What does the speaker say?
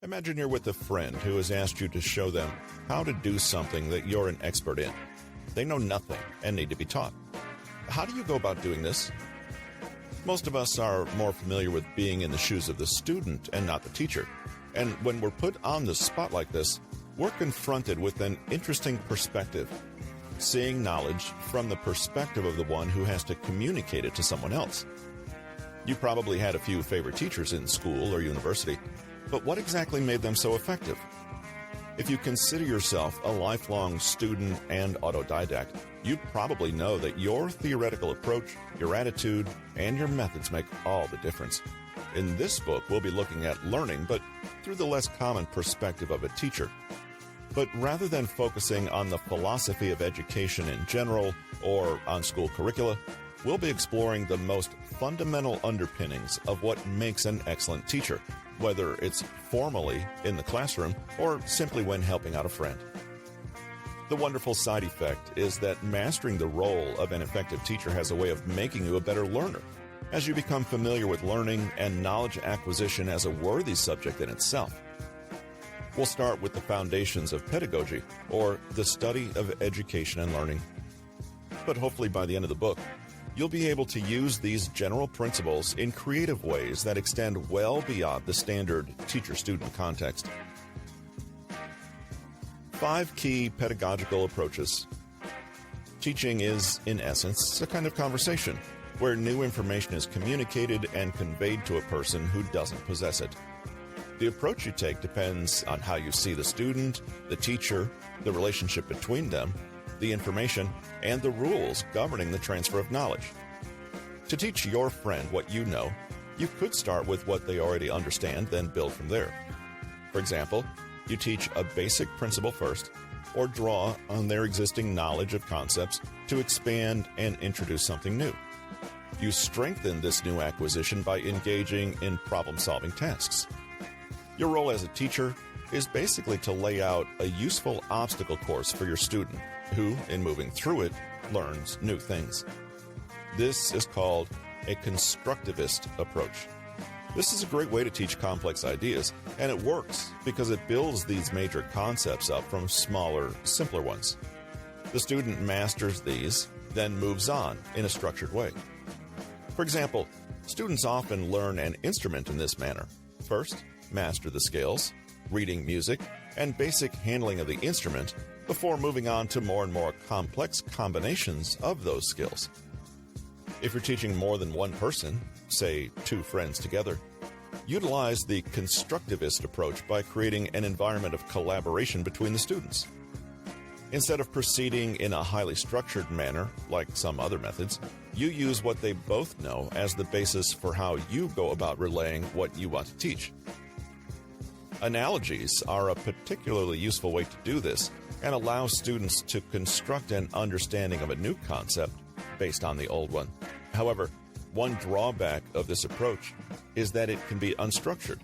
Imagine you're with a friend who has asked you to show them how to do something that you're an expert in. They know nothing and need to be taught. How do you go about doing this? Most of us are more familiar with being in the shoes of the student and not the teacher. And when we're put on the spot like this, we're confronted with an interesting perspective, seeing knowledge from the perspective of the one who has to communicate it to someone else. You probably had a few favorite teachers in school or university, but what exactly made them so effective? If you consider yourself a lifelong student and autodidact, you probably know that your theoretical approach, your attitude, and your methods make all the difference. In this book, we'll be looking at learning, but through the less common perspective of a teacher. But rather than focusing on the philosophy of education in general or on school curricula, we'll be exploring the most fundamental underpinnings of what makes an excellent teacher, whether it's formally in the classroom or simply when helping out a friend. The wonderful side effect is that mastering the role of an effective teacher has a way of making you a better learner, as you become familiar with learning and knowledge acquisition as a worthy subject in itself. We'll start with the foundations of pedagogy, or the study of education and learning. But hopefully by the end of the book, you'll be able to use these general principles in creative ways that extend well beyond the standard teacher-student context. 5 key pedagogical approaches. Teaching is, in essence, a kind of conversation, where new information is communicated and conveyed to a person who doesn't possess it. The approach you take depends on how you see the student, the teacher, the relationship between them, the information, and the rules governing the transfer of knowledge. To teach your friend what you know, you could start with what they already understand, then build from there. For example, you teach a basic principle first, or draw on their existing knowledge of concepts to expand and introduce something new. You strengthen this new acquisition by engaging in problem-solving tasks. Your role as a teacher is basically to lay out a useful obstacle course for your student, who, in moving through it, learns new things. This is called a constructivist approach. This is a great way to teach complex ideas, and it works because it builds these major concepts up from smaller, simpler ones. The student masters these, then moves on in a structured way. For example, students often learn an instrument in this manner. First, master the scales, reading music, and basic handling of the instrument before moving on to more and more complex combinations of those skills. If you're teaching more than one person, say 2 friends together, utilize the constructivist approach by creating an environment of collaboration between the students. Instead of proceeding in a highly structured manner, like some other methods, you use what they both know as the basis for how you go about relaying what you want to teach. Analogies are a particularly useful way to do this and allow students to construct an understanding of a new concept based on the old one. However, one drawback of this approach is that it can be unstructured.